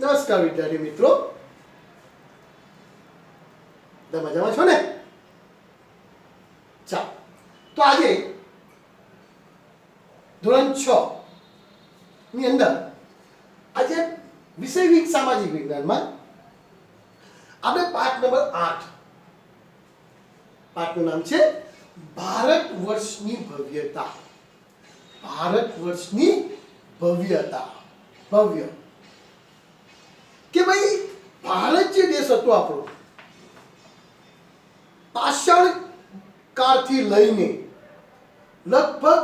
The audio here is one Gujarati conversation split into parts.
નમસ્કાર વિદ્યાર્થી મિત્રો, તમે મજામાં છો ને? ચાલો, તો આજે ધોરણ 6 ની અંદર આજે વિષય સામાજિક વિજ્ઞાનમાં આપણે પાઠ નંબર 8, પાઠનું નામ છે ભારત વર્ષની ભવ્યતા. ભારત વર્ષની ભવ્યતા. ભવ્ય કે ભાઈ ભારત જે દેશ હતો આપણો, પાષાણ કાળથી લઈને લગભગ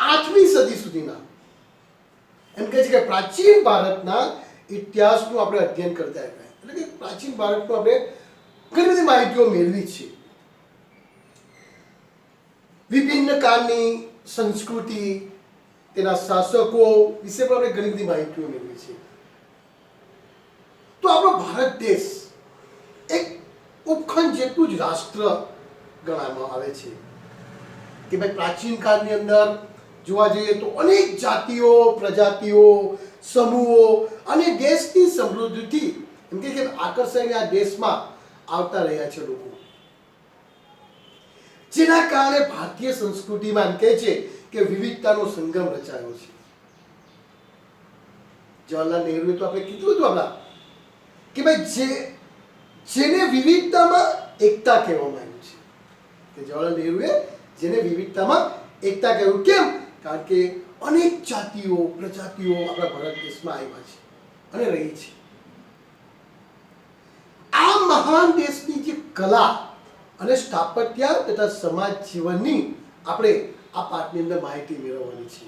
8મી સદી સુધીના એમ કહે છે કે પ્રાચીન ભારતના ઇતિહાસનું આપણે અધ્યયન કરતા આવ્યા. એટલે કે પ્રાચીન ભારતનું આપણે ઘણી બધી માહિતીઓ મેળવી છે. વિભિન્ન કાળની સંસ્કૃતિ, તેના શાસકો વિશે પણ આપણે ઘણી બધી માહિતીઓ મેળવી છે. તો આપણો ભારત દેશ એક ઉપખંડ જેટલું જ રાષ્ટ્ર ગણવામાં આવે છે કે ભાઈ પ્રાચીન કાળની અંદર જોવા જઈએ તો અનેક જાતિઓ, પ્રજાતિઓ, સમૂહો અને દેશની સમૃદ્ધિથી એમ કે આકર્ષાઈને આ દેશમાં આવતા રહ્યા છે લોકો, જેના કારણે ભારતીય સંસ્કૃતિમાં એમ કહે છે કે વિવિધતાનો સંગમ રચાયો છે. જવાહરલાલ નહેરુએ તો આપણે કીધું હતું આપણા કે ભાઈ જેને વિવિધતામાં એકતા કહેવામાં આવ્યું છે, કે જવાહરલાલ નહેરુએ જેને વિવિધતામાં એકતા કહ્યું. કેમ? કારણ કે અનેક જાતિઓ, પ્રજાતિઓ આપણા ભારત દેશમાં આવ્યા છે અને રહી છે. આ મહાન દેશની જે કલા અને સ્થાપત્ય તથા સમાજ જીવનની આપણે આ પાઠની અંદર માહિતી મેળવવાની છે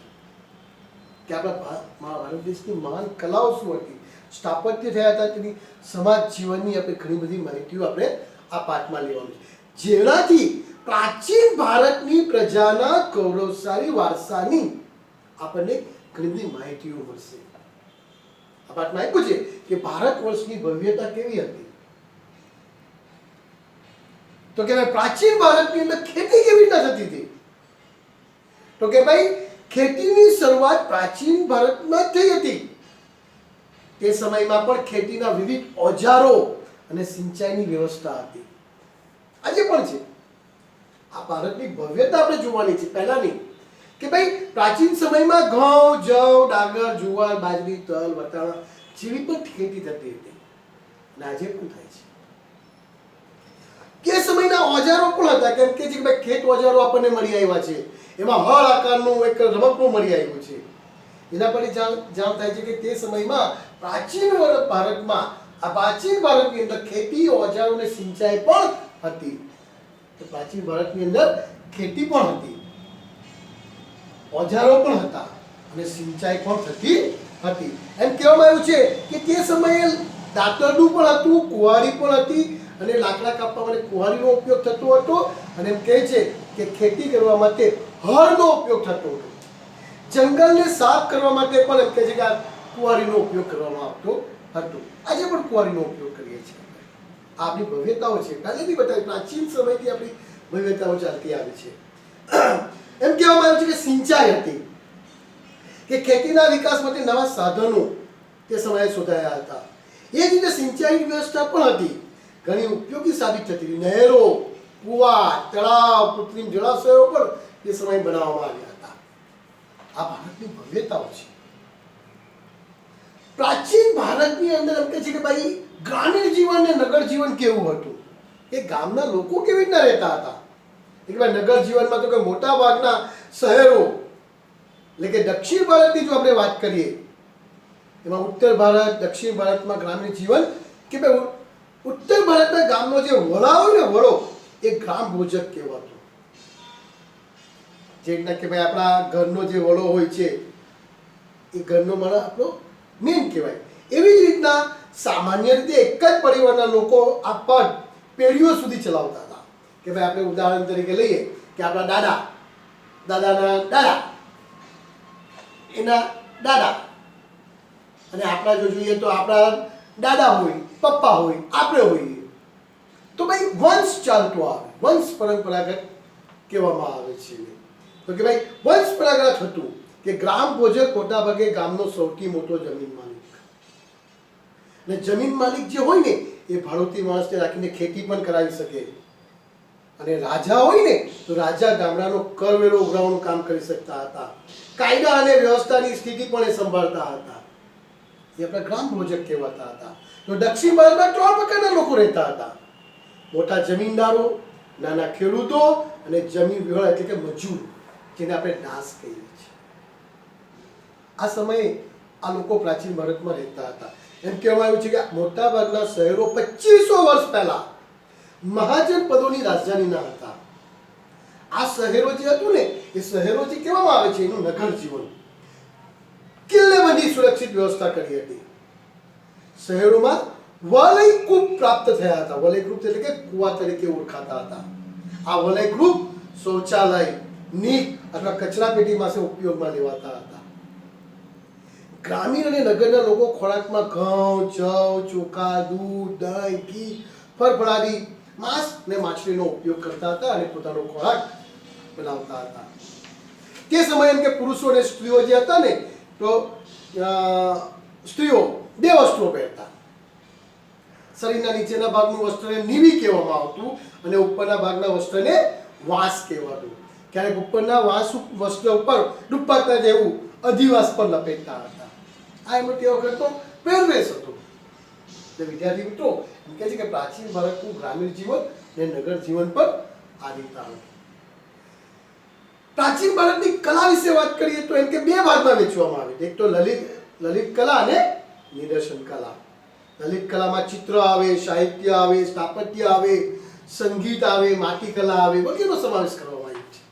કે આપણા ભારત દેશની મહાન કલાઓ શું હતી, સ્થાપત્ય થયા હતા, તેની સમાજ જીવનની આપણે ઘણી બધી માહિતીઓ આપણે આ પાઠમાં લેવાની છે, જેનાથી પ્રાચીન ભારતની પ્રજાના ગૌરવશાળી વારસાની આપણને ઘણી બધી માહિતીઓ મળશે. આ પાઠમાં આપ્યું છે કે ભારત વર્ષની ભવ્યતા કેવી હતી. તો કે ભાઈ પ્રાચીન ભારતની અંદર ખેતી કેવી રીતના થતી હતી? તો કે ભાઈ ખેતીની શરૂઆત પ્રાચીન ભારતમાં થઈ હતી. તે સમયમાં પણ ખેતીના વિવિધ ઓજારો અને સિંચાઈની વ્યવસ્થા હતી. આજે પણ છે. આ ભારતની ભવ્યતા આપણે જોવાની છે. પહેલાની કે ભાઈ પ્રાચીન સમયમાં ઘઉં, જવ, ડાંગર, જુવાર, બાજરી, તલ, વટાણા જેવી પણ ખેતી થતી હતી અને આજે પણ થાય છે. કે સમયના ઓજારો પણ હતા, કેમ કે જે ભાઈ ખેત ઓજારો આપણને મળી આવ્યા છે, એમાં હળ આકારનું એક રમકડું મળી આવ્યું છે. એના પર જાણ થાય છે કે તે સમયમાં પ્રાચીન ભારતમાં, આ પ્રાચીન ભારતની અંદર ખેતી, ઓજારો અને સિંચાઈ પણ હતી. તો પ્રાચીન ભારતની અંદર ખેતી પણ હતી, ઓજારો પણ હતા અને સિંચાઈ પણ થતી હતી. એમ કહેવામાં આવ્યું છે કે તે સમયે દાતરડું પણ હતું, કુહાડી પણ હતી અને લાકડા કાપવા માટે કુહાડીનો ઉપયોગ થતો હતો. અને એમ કહે છે કે ખેતી કરવા માટે હળનો ઉપયોગ થતો હતો. જંગલને સાફ કરવા માટે પણ એમ કહે છે કે આ કુહાડીનો ઉપયોગ કરવામાં આવતો હતો. આજે પણ કુહાડીનો ઉપયોગ કરીએ છીએ. આપણી ભવ્યતાઓ છે, પહેલેથી બતાવી પ્રાચીન સમયથી આપણી ભવ્યતાઓ ચાલતી આવી છે. એમ કહેવામાં આવ્યું છે કે સિંચાઈ હતી, કે ખેતીના વિકાસ માટે નવા સાધનો તે સમયે શોધાયા હતા. એ જ રીતે સિંચાઈની વ્યવસ્થા પણ હતી, ઘણી ઉપયોગી સાબિત થતી. નહેરો, કુવા, તળાવ, કૃત્રિમ જળાશયો પણ તે સમયે બનાવવામાં આવ્યા હતા. આ ભારતની ભવ્યતાઓ છે. પ્રાચીન ભારતની અંદર એમ કહે છે કે ભાઈ ગ્રામીણ જીવન અને નગર જીવન કેવું હતું, એ ગામના લોકો કેવી રીતના રહેતા હતા. કે ભાઈ નગર જીવનમાં તો કે મોટા ભાગના શહેરો, એટલે કે દક્ષિણ ભારતની જો આપણે વાત કરીએ, એમાં ઉત્તર ભારત, દક્ષિણ ભારતમાં ગ્રામીણ જીવન કે ભાઈ ઉત્તર ભારતના ગામનો જે વડા હોય ને, વડો, એ ગ્રામ ભોજક કહેવાતો. જે રીતના કે ભાઈ આપણા ઘરનો જે વડો હોય છે એ ઘરનો માણસ આપણો મેન કહેવાય. એવી જ રીતના સામાન્ય રીતે એક જ પરિવારના લોકો આ પદ પેઢીઓ સુધી ચલાવતા હતા. કે ભાઈ આપણે ઉદાહરણ તરીકે લઈએ કે આપણા દાદાના દાદા, એના દાદા, અને આપણા જો જોઈએ તો આપણા દાદા હોય, પપ્પા હોય, આપણે હોઈએ. તો ભાઈ વંશ ચાલતો આવે, વંશ પરંપરાગત કહેવામાં આવે છે. તો કે ભાઈ વંશ પરંપરાગત હતું કે ગ્રામ ભોજક મોટા ભાગે ગામનો સૌથી મોટો જમીન માલિક. અને જમીન માલિક જે હોય ને એ ભાડુતી માણસને રાખીને ખેતી પણ કરાવી શકે, અને રાજા હોય ને તો રાજા ગામડાનો કરવેરો ઉઘરાવવાનું કામ કરી શકતા હતા, કાયદા અને વ્યવસ્થાની સ્થિતિ પણ એ સંભાળતા હતા. એ આપણા ગ્રામ પ્રોજેક્ટ કહેવાતા હતા. તો દક્ષિણ ભારતમાં 3 પ્રકારના લોકો રહેતા હતા: મોટા જમીનદારો, નાના ખેડૂતો અને જમીન વિહોણા એટલે કે મજૂર, જેને આપણે દાસ કહીએ છીએ. આ સમયે આ લોકો પ્રાચીન ભારતમાં રહેતા હતા. એમ કહેવામાં આવ્યું છે કે મોટા ભાગના શહેરો 2500 વર્ષ પહેલા મહાજન પદોની રાજધાનીના હતા. આ શહેરો જે હતું ને એ શહેરો જે કહેવામાં આવે છે એનું નગર જીવન, કિલ્લેબંધી સુરક્ષિત વ્યવસ્થા કરી હતી. શહેરોમાં વલયકૂપ પ્રાપ્ત થયા હતા. વલયકૂપ એટલે કે કુવા તરીકે ઓળખાતા હતા. આ વલયકૂપ શૌચાલય, નીક અથવા કચરા પેટીમાં ઉપયોગમાં લેવાતા હતા. ગ્રામીણ અને નગરના લોકો ખોરાકમાં ઘઉં, જવ, ચોખા, દૂધ, દહીં, ઘી, ફળફળાદી, માંસ અને માછલીનો ઉપયોગ કરતા હતા અને પોતાનો ખોરાક બનાવતા હતા. તે સમયે એમ કે પુરુષો અને સ્ત્રીઓ જે હતા ને તો સ્ત્રીઓ 2 વસ્ત્રો પહેરતા. શરીરના નીચેના ભાગનું વસ્ત્રને નીવી કહેવામાં આવતું અને ઉપરના ભાગના વસ્ત્રને વાંસ કહેવાતું. ક્યારેક ઉપરના વાંસ વસ્ત્ર ઉપર દુપટ્ટા જેવું અધિવાસ પર લપેટતા હતા. આ એમનો તે વખતનો પહેરવેશ હતો. તો વિદ્યાર્થી મિત્રો એમ કહે છે કે પ્રાચીન ભારતનું ગ્રામીણ જીવન અને નગર જીવન પર આધારિત હતું. પ્રાચીન ભારતની કલા વિશે વાત કરીએ તો એમ કે 2 ભાગમાં વહેંચવામાં આવે. એક તો લલિત કલા અને નિદર્શન કલા. લલિત કલામાં ચિત્ર આવે, સાહિત્ય આવે, સ્થાપત્ય આવે, સંગીત આવે, માટીકલા આવે વગેરેનો સમાવેશ કરવામાં આવ્યો છે.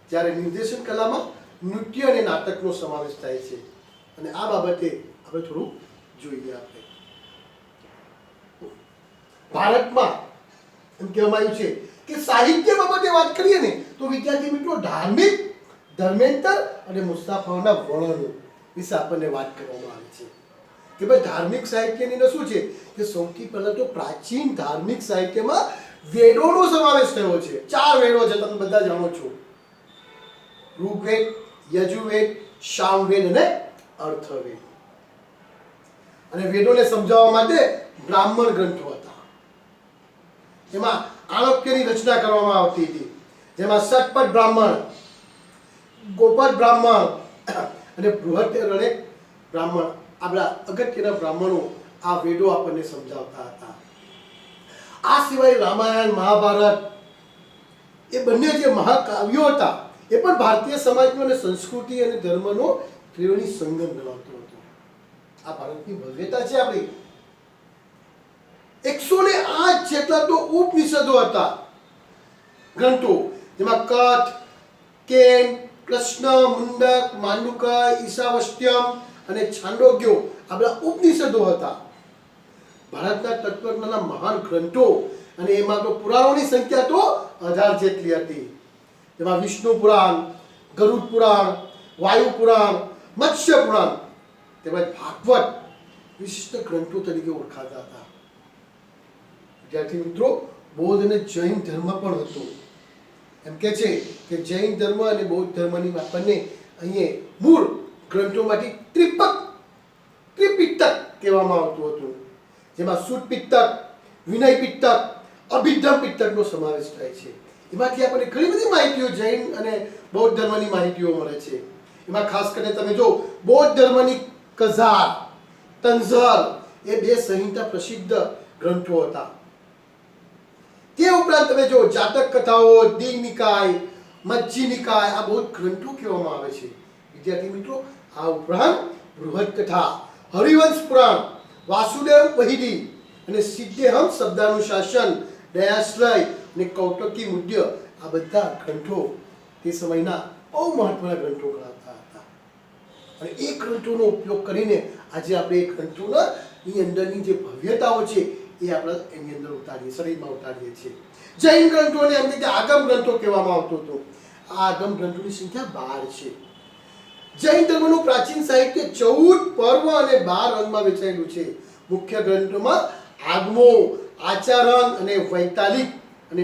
જ્યારે નિદર્શન કલામાં નૃત્ય અને નાટકનો સમાવેશ થાય છે. અને આ બાબતે આપણે થોડું જોઈએ. આપણે ભારતમાં એમ કહેવામાં આવ્યું છે કે સાહિત્ય બાબતે વાત કરીએ ને તો વિદ્યાર્થી મિત્રો ધાર્મિક, ધર્મેન્તર અને મુસ્તાફાઓના વર્ણનો વિશે આપણને વાત કરવામાં આવે છે. કે ભાઈ ધાર્મિક સાહિત્યની અંદર શું છે કે સૌથી પહેલા તો પ્રાચીન ધાર્મિક સાહિત્યમાં વેદોનો સમાવેશ થયો છે. 4 વેદો છે, તમે બધા જાણો છો: ઋગ્વેદ, યજુર્વેદ, સામવેદ અને અર્થવેદ. અને વેદોને સમજાવવા માટે બ્રાહ્મણ ગ્રંથો હતા. એમાં આણક્યની રચના કરવામાં આવતી હતી, જેમાં શતપથ બ્રાહ્મણ, ગોપદ બ્રાહ્મણ અને બૃહદરણ્યક બ્રાહ્મણ, આપણા અગત્યના બ્રાહ્મણો આ વેદો આપણને સમજાવતા હતા. આ સિવાય રામાયણ, મહાભારત એ બંને જે મહાકાવ્યો હતા એ પણ ભારતીય સમાજનો અને સંસ્કૃતિ અને ધર્મનો ત્રિવેણી સંગમ ધરાવતો હતો. આ ભારતની ભવ્યતા છે. આપણી 108 જેટલા તો ઉપનિષદો હતા, ગ્રંથો, જેમાં કઠ, કેન, કૃષ્ણ, મુંડક, માંડુકા, ઈશાવસ્ત્યમ અને છાંદોગ્યો આ બધા ઉપનિષદો હતા. ભારતના તત્વજ્ઞાનના મહાન ગ્રંથો, અને એમાં તો પુરાણોની સંખ્યા તો 1000 જેટલી હતી. જેમાં વિષ્ણુ પુરાણ, ગરુડ પુરાણ, વાયુ પુરાણ, મત્સ્ય પુરાણ તેમજ ભાગવત વિશિષ્ટ ગ્રંથો તરીકે ઓળખાતા હતા. વિદ્યાર્થી મિત્રો બૌદ્ધ અને જૈન ધર્મ પણ હતો. એમ કે છે કે જૈન ધર્મ અને બૌદ્ધ ધર્મની આપણને અહીંયા મૂળ ગ્રંથોમાંથી ત્રિપિટક કહેવામાં આવતું હતું, જેમાં સુત પિટક, વિનય પિટક, અભિધમ પિટકનો સમાવેશ થાય છે. એમાંથી આપણને ઘણી બધી માહિતીઓ જૈન અને બૌદ્ધ ધર્મની માહિતીઓ મળે છે. એમાં ખાસ કરીને તમે જો બૌદ્ધ ધર્મની કઝાર, તંઝર એ 2 સંહિતા પ્રસિદ્ધ ગ્રંથો હતા. તે ઉપરાંત તમે જો જાતક કથાઓ, દીનિકાય, મજ્જી નિકાય આ બૌદ્ધ ગ્રંથો કહેવામાં આવે છે. વિદ્યાર્થી મિત્રો આ ઉપરાંત બૃહદ કથા, હરિવંશ પુરાણ, વાસુદેવ વહિદી અને સિદ્ધેહમ શબ્દાનુશાસન, દયાશ્રય અને કૌટકી મુદ્ય આ બધા ગ્રંથો તે સમયના બહુ મહત્વના ગ્રંથો ગણાતા હતા. અને એ ગ્રંથોનો ઉપયોગ કરીને આજે આપણે એ ગ્રંથોના અંદરની જે ભવ્યતાઓ છે એ આપણે એની અંદર ઉતારીએ, શરીરમાં ઉતારીએ છીએ. જૈન ગ્રંથોને એમ કે આગમ ગ્રંથો કહેવામાં આવતો હતો. આ આગમ ગ્રંથોની સંખ્યા 12 છે. જૈન ધર્મનું પ્રાચીન સાહિત્ય 14 પર્વ અને 12 અંગમાં વહેંચાયેલું છે. મુખ્ય ગ્રંથોમાં આગમો, આચારણ અને વૈતાલિક અને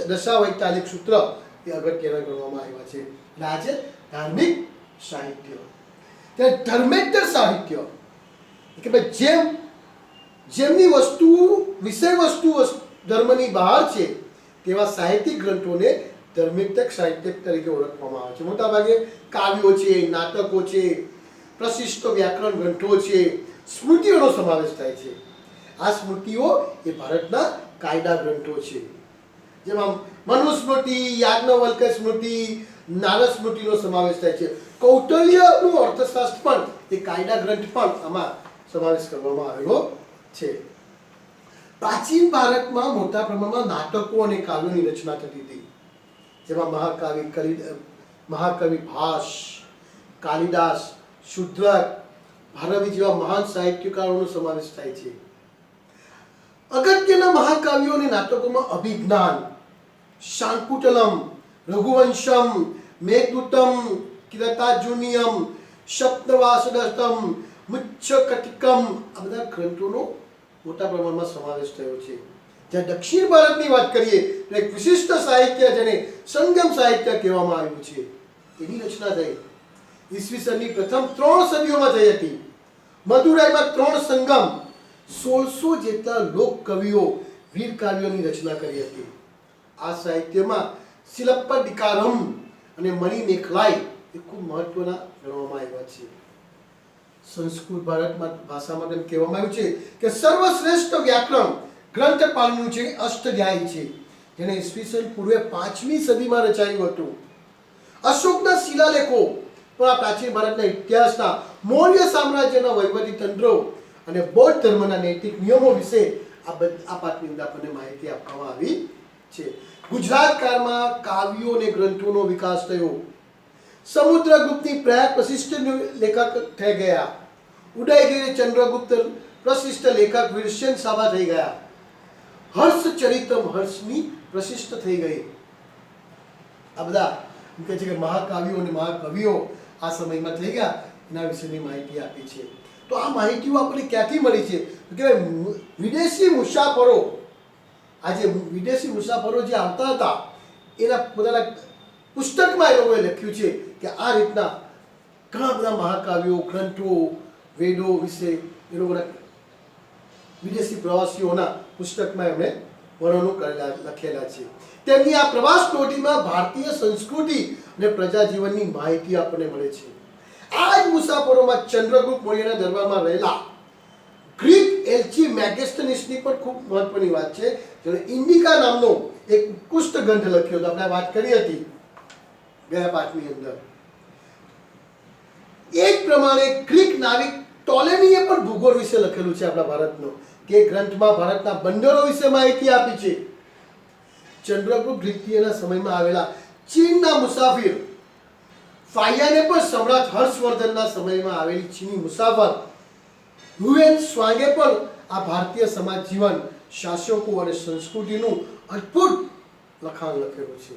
દશાવૈતાલિક સૂત્ર એ અગત્યના ગણવામાં આવ્યા છે. એટલે આજે ધાર્મિક સાહિત્ય, ત્યારે ધર્મેતર સાહિત્ય કે ભાઈ જેમ જેમની વસ્તુ વિષય વસ્તુ ધર્મની બહાર છે તેવા સાહિત્યિક ગ્રંથોને ધર્મિક સાહિત્ય તરીકે ઓળખવામાં આવે છે. મોટાભાગે કાવ્યો છે, નાટકો છે, પ્રશિષ્ટ વ્યાકરણ ગ્રંથો છે, સ્મૃતિઓનો સમાવેશ થાય છે. આ સ્મૃતિઓ એ ભારતના કાયદા ગ્રંથો છે, જેમાં મનુસ્મૃતિ, યાજ્ઞવલ્ક્ય સ્મૃતિ, નારદ સ્મૃતિનો સમાવેશ થાય છે. કૌટિલ્યનું અર્થશાસ્ત્ર પણ એ કાયદા ગ્રંથ પણ આમાં સમાવેશ કરવામાં આવેલો છે. પ્રાચીન ભારતમાં મોટા પ્રમાણમાં નાટકો અને કાવ્યોની રચના થતી હતી, જેમાં મહાકવિ ભાસ, કાલિદાસ, શુદ્રક, ભારવી જેવા મહાન સાહિત્યકારોનો સમાવેશ થાય છે. અગત્યના મહાકાવ્યો અને નાટકોમાં અભિજ્ઞાન, શાંકુતલમ, રઘુવંશમ, મેઘદૂતમ, કિરાતાર્જુનીયમ, સપ્તવાસદત્તમ, મુચ્છકટિકમ આ બધા ગ્રંથોનો મોટા પ્રમાણમાં સમાવેશ થયો છે. જ્યાં દક્ષિણ ભારતની વાત કરીએ તો એક વિશિષ્ટ સાહિત્ય જેને સંગમ સાહિત્ય કહેવામાં આવ્યું છે, તેની રચના થઈ ઈસવીસનની પ્રથમ 3 સદીઓમાં થઈ હતી. મદુરાઈમાં 3 સંગમ, 1600 જેટલા લોક કવિઓ વીર કાવ્યોની રચના કરી હતી. આ સાહિત્યમાં શિલપ્પદિકારમ અને મણિમેખલાઈ એ ખૂબ મહત્વના ગણવામાં આવ્યા છે. સંસ્કૃત ભારતમાં ભાષામાં તેમ કહેવામાં આવ્યું છે કે સર્વશ્રેષ્ઠ વ્યાકરણ ગ્રંથ પાલનું છે અષ્ટધ્યાયી છે, જેને ઈસવીસન પૂર્વે 5મી સદીમાં રચાયું હતું. અશોકના શિલાલેખો પણ આ પ્રાચીન ભારતના ઇતિહાસના મૌર્ય સામ્રાજ્યના વહીવટી તંત્રો અને બૌદ્ધ ધર્મના નૈતિક નિયમો વિશે આ પાઠની અંદર આપણને માહિતી આપવામાં આવી છે. ગુજરાત કાળમાં કાવ્યો અને ગ્રંથોનો વિકાસ થયો. સમુદ્રગુપ્તની પ્રયાગ પ્રશિષ્ટ લેખક થઈ ગયા. ઉદયગીરી ચંદ્રગુપ્ત પ્રશિષ્ટ લેખક વીરસેન સાબા થઈ ગયા. હર્ષચરિતમ હર્ષની પ્રશિષ્ટ થઈ ગઈ. આ બધા કહે છે કે મહાકાવ્યો અને મહાકવિઓ આ સમયમાં થઈ ગયા, એના વિશેની માહિતી આપી છે. તો આ માહિતીઓ આપણને ક્યાંથી મળી છે કે વિદેશી મુસાફરો, આજે વિદેશી મુસાફરો જે આવતા હતા એના પોતાના પુસ્તકમાં એ લોકોએ લખ્યું છે કે આ રીતના ઘણા બધા મહાકાવ્યો, ગ્રંથો, વેદો વિશે એ લોકોના વિદેશી પ્રવાસીઓના પુસ્તકમાં એમણે વર્ણનો લખેલા છે. તેમની આ પ્રવાસ નોટિસમાં ભારતીય સંસ્કૃતિ અને પ્રજાજીવનની માહિતી આપણને મળે છે. આ જ મુસાફરોમાં ચંદ્રગુપ્ત મૌર્યના દરબારમાં રહેલા ગ્રીક એલ્ચી મેગેસ્ટનિસની પણ ખૂબ મહત્વની વાત છે, જેણે ઇન્ડિકા નામનો એક ઉત્કૃષ્ટ ગ્રંથ લખ્યો હતો. આપણે વાત કરી હતી ગયા પાઠની અંદર. એ જ પ્રમાણે ગ્રીક નાવિક ટોલેમીએ પણ ભૂગોળ વિશે લખેલું છે આપણા ભારતનો, કે ગ્રંથમાં ભારતના બંદરો વિશે માહિતી આપી છે. ચંદ્રગુપ્ત દ્વિતીયના સમયમાં આવેલા ચીનના મુસાફિર ફાયાને પણ સમ્રાટ હર્ષવર્ધનના સમયમાં આવેલી ચીની મુસાફર હુએન સ્વાંગે પણ આ ભારતીય સમાજ જીવન, શાસકો અને સંસ્કૃતિનું અદ્ભુત લખાણ લખેલું છે.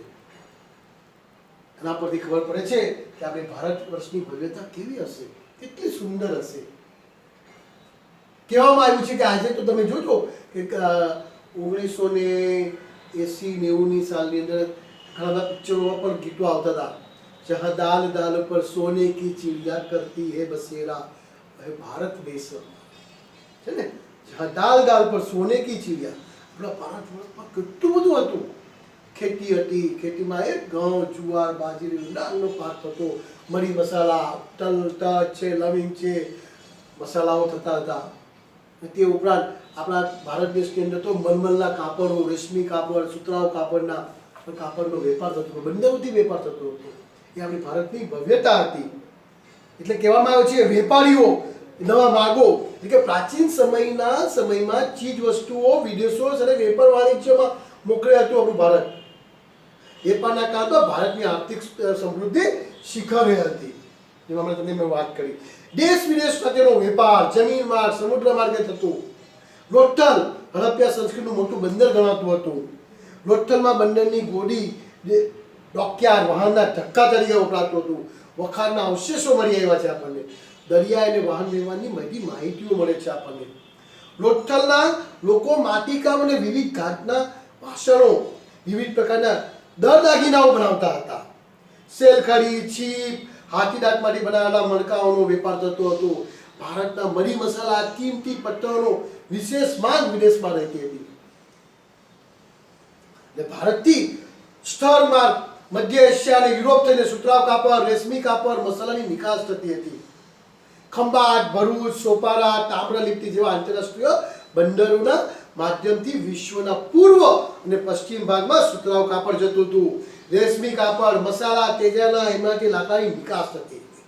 એના પરથી ખબર પડે છે કે આપણે ભારત વર્ષની ભવ્યતા કેવી હશે, કેટલી સુંદર હશે. કહેવામાં આવ્યું છે કે આજે તો તમે જોજો કે 1980-90ની સાલની અંદર ઘણા બધા પિક્ચરોમાં પણ ગીતો આવતા હતા. જહાં દાલ દાલ પર સોને કી ચિડિયા કરતી હે બસેરા, હે ભારત દેશ છે ને. જહાં દાલ દાલ પર સોને કી ચિડિયા, આપણા ભારત વર્ષમાં કેટલું બધું હતું. ખેતી હતી, ખેતીમાં એક ઘઉં, જુવાર, બાજરી, ડાંગનો પાક થતો, મરી મસાલા, તલ, તજ છે, લવિંગ છે, મસાલાઓ થતા હતા. તે ઉપરાંત આપણા ભારત દેશની અંદર તો મલમલના કાપડો, રેશમી કાપડ, સુતરાઉ કાપડનો વેપાર થતો હતો, બંદરોથી વેપાર થતો હતો. એ આપણી ભારતની ભવ્યતા હતી. એટલે કહેવામાં આવે છે વેપારીઓ નવા માર્ગો, એટલે કે પ્રાચીન સમયમાં ચીજ વસ્તુઓ વિદેશો અને વેપાર વાણિજ્યમાં મોકલે હતું આપણું ભારત. વેપારના કારણે ભારતની આર્થિક સમૃદ્ધિ શિખરે હતી, જેમાં મેં વાત કરી. દેશ વિદેશ સાથેનો વેપાર જમીન માર્ગ, સમુદ્ર માર્ગે થતો. લોથલ હડપ્પા સંસ્કૃતિનું મોટું બંદર ગણાતું હતું. લોથલમાં બંદરની ગોડી, ડોકયાર્ડ વાહનના ધક્કા તરીકે વપરાતું હતું. વખારના અવશેષો મળી આવ્યા છે આપણને. દરિયા અને વાહન વ્યવહારની બધી માહિતીઓ મળે છે આપણને. લોથલના લોકો માટીકામ અને વિવિધ ઘાટના વાસણો, વિવિધ પ્રકારના દાગીનાઓ બનાવતા હતા. સેલખડી, છીપ, હાથીદાંતમાંથી બનાવેલા મણકાઓનો વેપાર થતો હતો. ભારતના મરી મસાલા, કિંમતી પથ્થરોનો વિશેષ માંગ વિદેશમાં રહેતી હતી. એટલે ભારતથી સ્થળ માર્ગ મધ્ય એશિયા અને યુરોપ થઈને સુતરાઉ કાપડ, રેશમી કાપડ, મસાલાની નિકાસ થતી હતી. ખંભાત, ભરૂચ, સોપારા, તામ્રલિપ્તિ જેવા આંતરરાષ્ટ્રીય બંદરોના માધ્યમથી વિશ્વના પૂર્વ અને પશ્ચિમ ભાગમાં સુતરાઉ કાપડ જતું હતું. રેશમી કાપડ, મસાલા, તેજાના એમાંથી લાકડાની નિકાસ થતી હતી.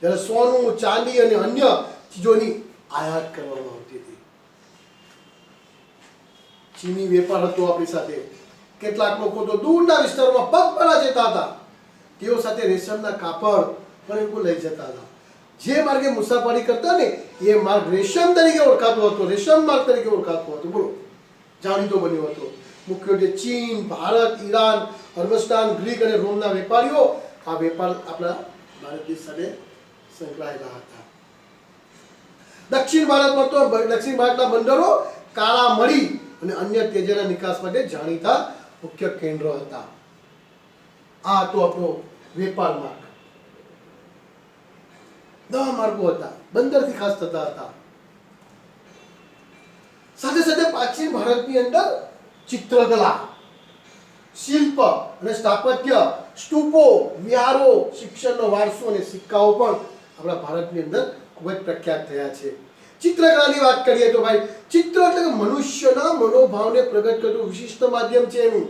જ્યારે સોનું, ચાંદી અને અન્ય ચીજોની આયાત કરવામાં આવતી હતી. ચીની વેપાર હતો આપણી સાથે. કેટલાક લોકો તો દૂરના વિસ્તારોમાં પગપાળા જતા હતા. તેઓ સાથે રેશમના કાપડ પણ એ લોકો લઈ જતા હતા. જે માર્ગે મુસાફરી કરતા ને એ માર્ગ રેશમ તરીકે ઓળખાતો હતો, રેશમ માર્ગ તરીકે ઓળખાતો હતો. બોલો, જાણીતો બન્યો હતો. મુખ્યત્વે ચીન, ભારત, ઈરાન, અરબસ્તાન, ગ્રીક અને રોમના વેપારીઓ આ વેપાર આપણા ભારત દેશ સાથે સંકળાયેલા હતા. દક્ષિણ ભારતના બંદરો કાળા મરી અને અન્ય તેજના નિકાસ માટે જાણીતા મુખ્ય કેન્દ્ર હતા. આ તો આપણો વેપાર માર્ગ. 10 માર્ગો હતા, બંદરથી ખાસ થતા હતા. સાથે સાથે પ્રાચીન ભારતની અંદર ચિત્રકલા, શિલ્પ અને સ્થાપત્ય, સ્તૂપો, વિહારો, શિક્ષણનો વારસો અને સિક્કાઓ પણ આપણા ભારતની અંદર ખૂબ જ પ્રખ્યાત થયા છે. ચિત્રકલાની વાત કરીએ તો ભાઈ, ચિત્ર એટલે કે મનુષ્યના મનોભાવને પ્રગટ કરતું વિશિષ્ટ માધ્યમ છે એનું.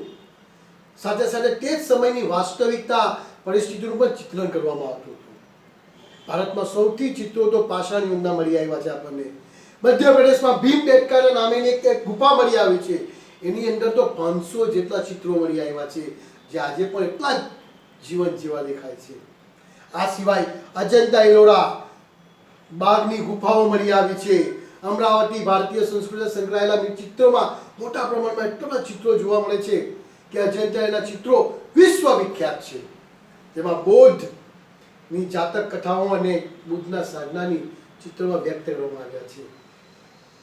સાથે સાથે તે જ સમયની વાસ્તવિકતા, પરિસ્થિતિનું પણ ચિત્રણ કરવામાં આવતું હતું. ભારતમાં સૌથી ચિત્રો તો પાષાણ યુગના મળી આવ્યા છે આપણને. મધ્યપ્રદેશમાં ભીમબેટકા નામેની એક ગુફા મળી આવી છે. એની અંદર તો 500 જેટલા ચિત્રો મળી આવ્યા છે, જે આજે પણ એટલા જ જીવંત જેવા દેખાય છે. આ સિવાય અજંતા એલોરા બાગની ગુફાઓ મળી આવી છે. અમરાવતી ભારતીય સંસ્કૃતિ સંકળાયેલા ચિત્રોમાં મોટા પ્રમાણમાં એટલા ચિત્રો જોવા મળે છે કે અજંતા એના ચિત્રો વિશ્વ વિખ્યાત છે. તેમાં બૌદ્ધની જાતક કથાઓ અને બુદ્ધના સાધનાની ચિત્રોમાં વ્યક્ત કરવામાં આવ્યા છે.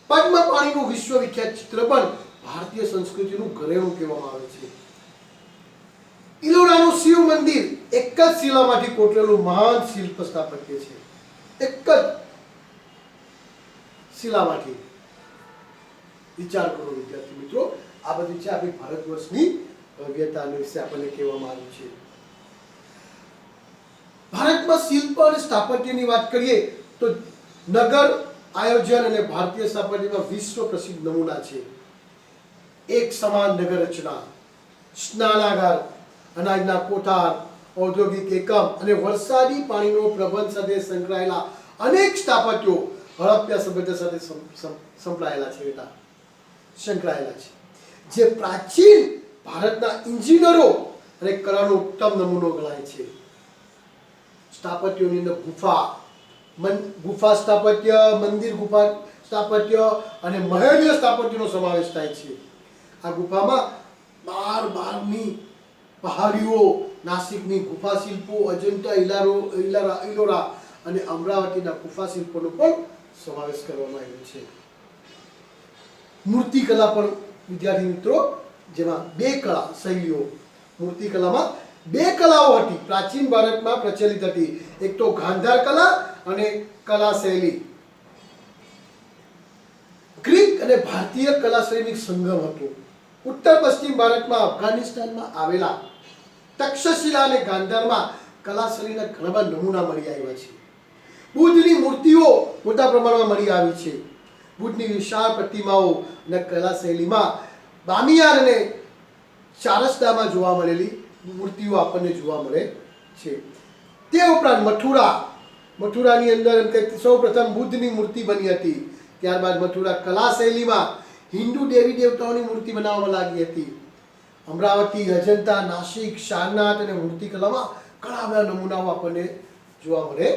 પદ્મપાણીનું વિશ્વ વિખ્યાત ચિત્ર પણ ભારતીય સંસ્કૃતિનું ઘરેણું કહેવામાં આવે છે. ઇલોરાનું શિવ મંદિર એક જ શિલામાંથી કોતરેલું મહાન શિલ્પ સ્થાપત્ય છે. એક જ શિલામાંથી. વિચાર કરો વિદ્યાર્થી મિત્રો, આ બધી છે આપણી ભારત વર્ષની ભવ્યતા વિશે આપણને કહેવામાં આવ્યું છે. ભારતમાં શિલ્પ અને સ્થાપત્યની વાત કરીએ તો નગર આયોજન અને ભારતીય સ્થાપત્યમાં વિશ્વ પ્રસિદ્ધ નમૂના છે. એક સમાન નગર રચના, સ્નાનાગાર, અનાજના કોઠાર, ઔદ્યોગિક એકમ અને વરસાદી પાણીનો પ્રબંધ સાથે સંકળાયેલા અનેક સ્થાપત્યો હડપ્પા સભ્યતા સાથે સંકળાયેલા છે. જે પ્રાચીન ભારતના ઇન્જિનિયરો અને કલાનો ઉત્તમ નમૂનો ગણાય છે. સ્થાપત્યોની અંદર ગુફા સ્થાપત્ય, મંદિર ગુફા સ્થાપત્ય અને મહેલીય સ્થાપત્યનો સમાવેશ થાય છે. આ ગુફામાં 12 પહાડીઓ, નાસિકની ગુફા શિલ્પો, અજંતા ઇલોરા અને અમરાવતીના ગુફા શિલ્પોનો પણ સમાવેશ કરવામાં આવ્યો છે. મૂર્તિકલા પણ વિદ્યાર્થી મિત્રો, જેમાં 2 કળા શૈલીઓ, મૂર્તિકલામાં 2 કલાઓ હતી પ્રાચીન ભારતમાં પ્રચલિત હતી. એક તો ગાંધાર કલા અને કલા શૈલી. ગ્રીક અને ભારતીય કલા શૈલીનો સંગમ હતો. ઉત્તર પશ્ચિમ ભારતમાં અફઘાનિસ્તાનમાં આવેલા તક્ષશિલા અને ગાંધારમાં કલા શૈલીના ઘણા બધા નમૂના મળી આવ્યા છે. બુદ્ધની મૂર્તિઓ મોટા પ્રમાણમાં મળી આવી છે. બુદ્ધની વિશાળ પ્રતિમાઓ અને કલા શૈલીમાં બામિયાન અને ચારસદામાં જોવા મળેલી મૂર્તિઓ આપણને જોવા મળે છે. તે ઉપરાંત મથુરાની અંદર સૌપ્રથમ બુદ્ધની મૂર્તિ બની હતી. ત્યારબાદ મથુરા કલા શૈલીમાં હિન્દુ દેવી દેવતાઓની મૂર્તિ બનાવવામાં લાગી હતી. અમરાવતી, અજંતા, નાસિક, સારનાથ અને મૂર્તિકલામાં ઘણા બધા નમૂનાઓ આપણને જોવા મળે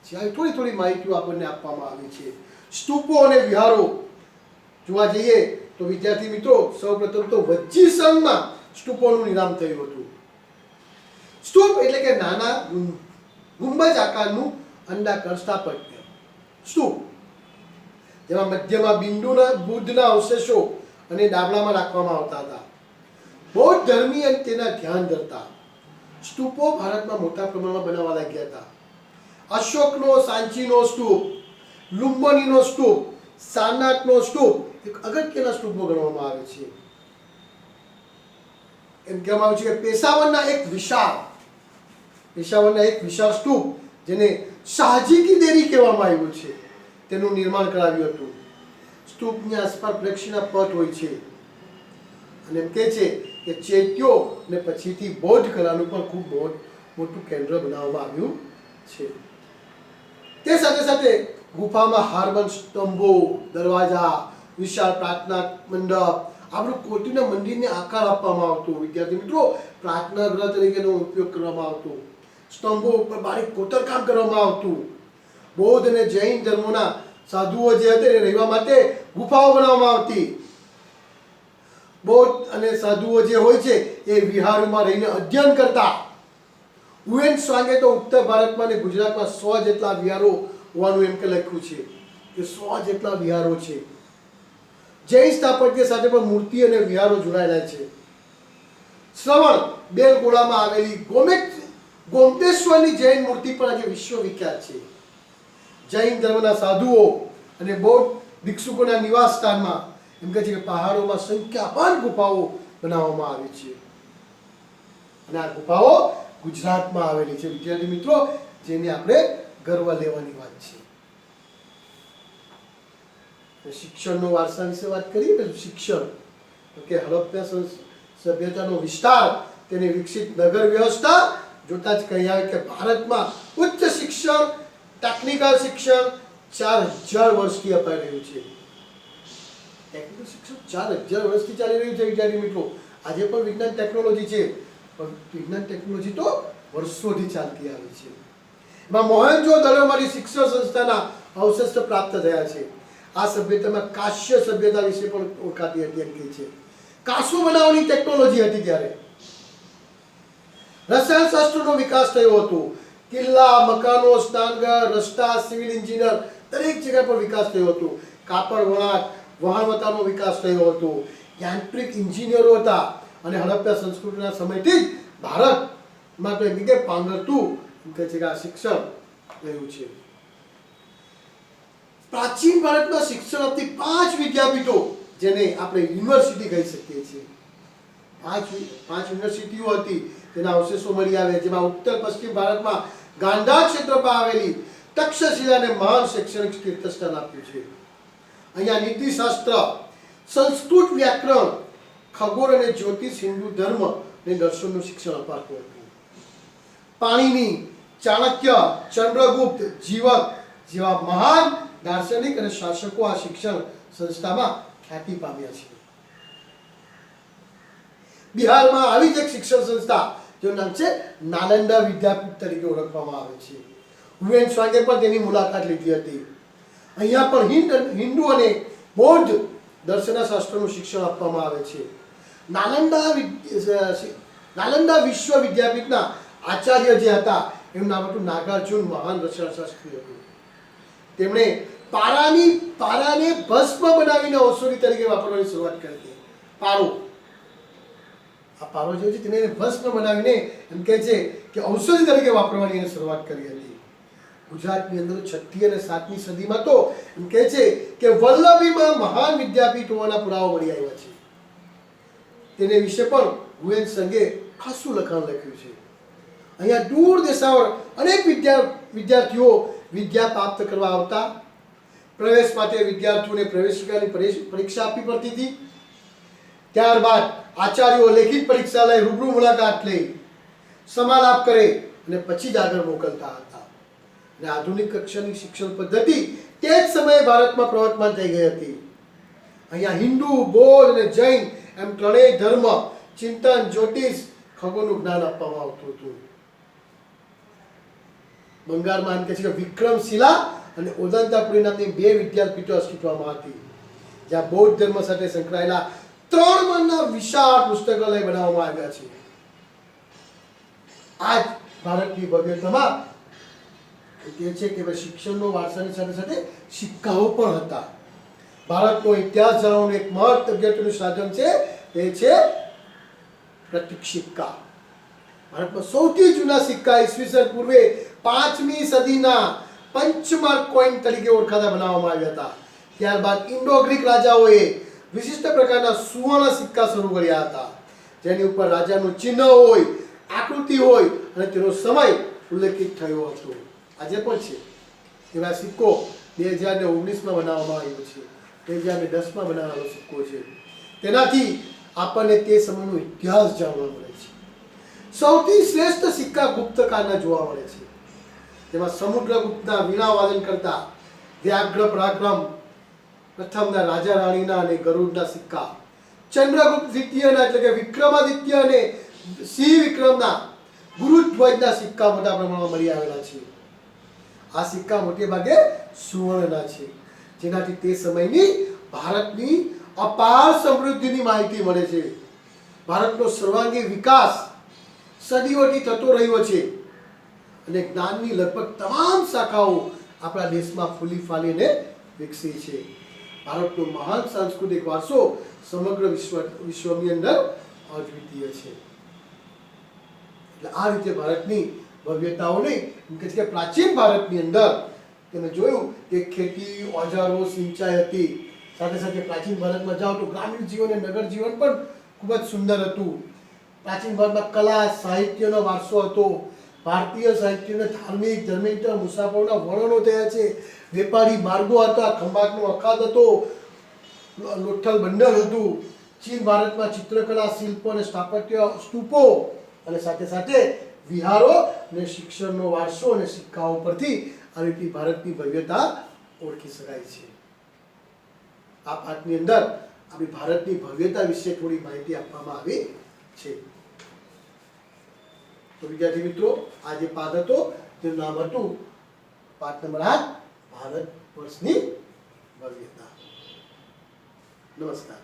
છે. થોડી માહિતીઓ આપણને આપવામાં આવી છે. સ્તૂપો અને વિહારો જોવા જઈએ તો વિદ્યાર્થી મિત્રો, સૌપ્રથમ તો વજ્જીસનમાં સ્તૂપોનું નિર્માણ થયું હતું. સ્તૂપ એટલે કે નાના ગુંબજ આકારનું અંડાકાર સ્થાપત્ય સ્તૂપ, જેમાં મધ્યમાં બિંદુના બુદ્ધના અવશેષો અને ડાબલામાં રાખવામાં આવતા હતા. બૌદ્ધ ધર્મી અને તેના ધ્યાન ધરતા સ્તૂપો ભારતમાં મોટા પ્રમાણમાં બનાવવા લાગ્યા હતા. અશોકનો સાંચીનો સ્તૂપ, લુંબનીનો સ્તૂપ સારનાથનો સ્તૂપ એક અગત્યના સ્તૂપો ગણવામાં આવે છે. એમ કહેવામાં આવે છે કે પેશાવરના એક વિશાળ સ્તૂપ જેને શાહજી કી દેરી કહેવામાં આવ્યું છે તેનું નિર્માણ કરાવ્યું હતું. સ્તૂપની આસપાસ પ્રદક્ષિણા પથ હોય છે અને એમ કહે છે કે ચૈત્યો અને પછીથી બૌદ્ધ કલાનું પણ ખૂબ મોટું કેન્દ્ર બનાવવામાં આવ્યું છે. તે સાથે સાથે ગુફામાં હારબંધ સ્તંભો, દરવાજા, વિશાળ પ્રાર્થના મંડપ, આપણું કોટીના મંદિરને આકાર આપવામાં આવતો. વિદ્યાર્થી મિત્રો, પ્રાર્થના ગૃહ તરીકેનો ઉપયોગ કરવામાં આવતો. સ્તંભો ઉપર બારીક કોતરકામ કરવામાં આવતું. બૌદ્ધ અને જૈન ધર્મોના સાધુઓ જે હતા રહેવા માટે ગુફાઓ બનાવવામાં આવતી. બૌદ્ધ અને સાધુઓ જે હોય છે એ વિહારોમાં રહીને અધ્યયન કરતા. હુએન ત્સાંગે તો ઉત્તર ભારતમાં અને ગુજરાતમાં 100 જેટલા વિહારો હોવાનું એમ કે લખ્યું છે કે 100 જેટલા વિહારો છે. જૈન સ્થાપત્ય સાથે પણ મૂર્તિ અને વિહારો જોડાયેલા છે. શ્રવણ બેલગોળામાં આવેલી ગોમતેશ્વરની જૈન મૂર્તિ પણ આજે વિશ્વવિખ્યાત છે. જૈન ધર્મના સાધુઓ અને બૌદ્ધ ભિક્ષુકોના નિવાસ સ્થાનમાં એમ કહે છે કે પહાડોમાં સંખ્યાબંધ ગુફાઓ બનાવવામાં આવી છે અને આ ગુફાઓ ગુજરાતમાં આવેલી છે. વિદ્યાર્થી મિત્રો, જેને આપણે ગર્વ લેવાની વાત છે. શિક્ષણનો વારસા વિશે વાત કરીએ ને, શિક્ષણ કે હડપ્પા સભ્યતાનો વિસ્તાર, તેને વિકસિત નગર વ્યવસ્થા જોતા જ કહી આવે કે ભારતમાં ઉચ્ચ શિક્ષણ, ટેકનિકલ શિક્ષણ 4000 વર્ષથી અપાઈ રહ્યું છે. ટેકનિકલ શિક્ષણ 4000 વર્ષથી ચાલી રહ્યું છે. વિદ્યાર્થી મિત્રો, આજે પણ વિજ્ઞાન ટેકનોલોજી છે, પણ વિજ્ઞાન ટેકનોલોજી તો વર્ષોથી ચાલતી આવી છે. એમાં મોહેન્જો-દડોમાંથી શિક્ષણ સંસ્થાના અવશેષ પ્રાપ્ત થયા છે. આ સભ્યતામાં કાશ્ય સભ્યતા વિશે પણ ઓળખાતી હતી એમ કહે છે. કાંસુ બનાવવાની ટેકનોલોજી હતી ત્યારે. રસાયણશાસ્ત્રનો વિકાસ થયો હતો. કિલ્લા, મકાનો, સ્નાનઘર, રસ્તા, સિવિલ એન્જિનિયર દરેક જગ્યા પર વિકાસ થયો હતો. કાપડ વણાટ, વહાણવટાનો વિકાસ થયો હતો. યાંત્રિક ઇન્જિનિયરો હતા અને હડપ્પા સંસ્કૃતિના સમયથી જ ભારતમાં તો એમ કે પાંગરતું કહે છે કે આ શિક્ષણ રહ્યું છે. પ્રાચીન ભારતમાં શિક્ષણ આપતી 5 વિદ્યાપીઠો, જેને આપણે યુનિવર્સિટી કહી શકીએ છીએ, 5 યુનિવર્સિટીઓ હતી તેના અવશેષો મળી આવે, જેમાં ઉત્તર પશ્ચિમ ભારતમાં ગાંધાર ક્ષેત્ર પર આવેલી તક્ષશિલાને મહાન શૈક્ષણિક તીર્થસ્થાન આપ્યું છે. અહીંયા નીતિશાસ્ત્ર, સંસ્કૃત વ્યાકરણ, ખગોળ અને જ્યોતિષ, હિન્દુ ધર્મ અને દર્શનનું શિક્ષણ અપાતું હતું. પાણીની, ચાણક્ય, ચંદ્રગુપ્ત, જીવક જેવા મહાન દાર્શનિક અને શાસકો આ શિક્ષણ સંસ્થામાં ખ્યાતિ પામ્યા છે. બિહારમાં આવી જ એક શિક્ષણ સંસ્થા જેનું નામ છે નાલંદા વિદ્યાપીઠ તરીકે ઓળખવામાં આવે છે. હુએન ત્સાંગે પણ તેની મુલાકાત લીધી હતી. અહીંયા પણ હિન્દુ અને બૌદ્ધ દર્શનશાસ્ત્રનું શિક્ષણ આપવામાં આવે છે. નાલંદા વિશ્વ વિદ્યાપીઠના આચાર્ય જે હતા એમનું નામ હતું નાગાર્જુન, મહાન રસાયણશાસ્ત્રી હતું. તેમણે પારાને ભસ્મ બનાવીને ઔષધિ તરીકે વાપરવાની શરૂઆત કરી હતી. પારો જે છે તેને ભસ્મ બનાવીને એમ કહે છે કે ઔષધિ તરીકે વાપરવાની એને શરૂઆત કરી હતી. ગુજરાતની અંદર 6મી અને 7મી સદીમાં તો એમ કહે છે કે વલ્લભીમાં મહાન વિદ્યાપીઠ હોવાના પુરાવા મળી આવ્યા છે. તેને વિશે પણ હુએન ત્સાંગે ખાસું લખાણ લખ્યું છે. અહીંયા દૂર દેશાવર અનેક વિદ્યાર્થીઓ વિદ્યા પ્રાપ્ત કરવા આવતા. પ્રવેશ માટે વિદ્યાર્થીઓને પ્રવેશિકાની પરીક્ષા આપવી પડતી હતી. ત્યારબાદ આચાર્યો લેખિત પરીક્ષા લઈ, રૂબરૂ મુલાકાત લઈ, સમાલાપ કરે અને પછી જ આગળ મોકલતા હતા. અને આધુનિક કક્ષાની શિક્ષણ પદ્ધતિ તે જ સમયે ભારતમાં પ્રવર્તમાન થઈ ગઈ હતી. અહીંયા હિન્દુ, બૌદ્ધ અને જૈન એમ ત્રણેય ધર્મ, ચિંતન, જ્યોતિષ, ખગોળનું જ્ઞાન આપવામાં આવતું હતું. બંગાળમાં એમ કહે છે કે વિક્રમશિલા અને ઓદંતાપુરી નામની 2 વિદ્યાપીઠો અસ્તિત્વમાં હતી, જ્યાં બૌદ્ધ ધર્મ સાથે સંકળાયેલા 3 માળના વિશાળ પુસ્તકાલય બનાવવામાં આવ્યા છે. આજ ભારતની ભવ્યતામાં કહે છે કે શિક્ષણનો વારસાની સાથે સાથે સિક્કાઓ પણ હતા. ભારતનો ઇતિહાસ જાણવાનું એક અગત્યનું સાધન છે તે છે પ્રતીક સિક્કા. ભારતમાં સૌથી જૂના સિક્કા ઈસવીસન પૂર્વે 5મી સદીના પંચમાર્ક કોઈન તરીકે ઓળખાતા બનાવવામાં આવ્યા હતા. ત્યારબાદ ઇન્ડો ગ્રીક રાજાઓએ વિશિષ્ટ પ્રકારના સુવર્ણ સિક્કા શરૂ કર્યા હતા, જેની ઉપર રાજાનું ચિહ્ન હોય, આકૃતિ હોય અને તેનો સમય ઉલ્લેખિત થયો હતો. આજે પણ છે એવા સિક્કો 2019માં બનાવવામાં આવ્યો છે, 2010માં બનાવેલો સિક્કો છે. તેનાથી આપણને તે સમયનો ઇતિહાસ જાણવા મળે છે. સૌથી શ્રેષ્ઠ સિક્કા ગુપ્તકાળના જોવા મળે છે. તેમાં સમુદ્રગુપ્તના વીણા વાદન કરતા વ્યાઘ્ર પરાક્રમ પ્રથમના રાજા રાણીના અને ગરુડના સિક્કા, ચંદ્રગુપ્ત દ્વિતીયના એટલે કે વિક્રમાદિત્ય અને સિંહ વિક્રમના ગુરુધ્વજના સિક્કા મોટા પ્રમાણમાં મળી આવેલા છે. આ સિક્કા મોટે ભાગે સુવર્ણના છે, જેનાથી તે સમયની ભારતની અપાર સમૃદ્ધિની માહિતી મળે છે. ભારતનો સર્વાંગી વિકાસ સદીઓથી થતો રહ્યો છે અને જ્ઞાનની લગભગ તમામ શાખાઓ આપણા દેશમાં ફૂલી ફાલીને વિકસી છે. ભારતનો મહાન સાંસ્કૃતિક વારસો સમગ્ર વિશ્વની અંદર અદ્વિતીય છે. એટલે આ રીતે ભારતની ભવ્યતાઓને કે પ્રાચીન ભારતની અંદર તમે જોયું કે ખેતી, ઓજારો, સિંચાઈ હતી. સાથે સાથે પ્રાચીન ભારતમાં જાઓ તો ગ્રામીણ જીવન અને નગર જીવન પણ ખૂબ જ સુંદર હતું. પ્રાચીન ભારતમાં કલા સાહિત્યનો વારસો હતો. ભારતીય સાહિત્યને ધાર્મિક, ધર્મિક મુસાફરોના વર્ણનો થયા છે. વેપારી માર્ગો હતા, ખંભાતનો અખાત હતો, લોથલ બંદર હતું. ચીન ભારતમાં ચિત્રકલા, શિલ્પ અને સ્થાપત્ય સ્તૂપો અને સાથે સાથે વિહારો અને શિક્ષણનો વારસો અને સિક્કાઓ પરથી આ રીતે ભારતની ભવ્યતા ઓળખી શકાય છે. આ પાઠની અંદર આપણી ભારતની ભવ્યતા વિશે થોડી માહિતી આપવામાં આવી છે. તો વિદ્યાર્થી મિત્રો, આ જે પાઠ હતો તેનું નામ હતું પાઠ નંબર 8, ભારત વર્ષની ભવ્યતા. નમસ્કાર.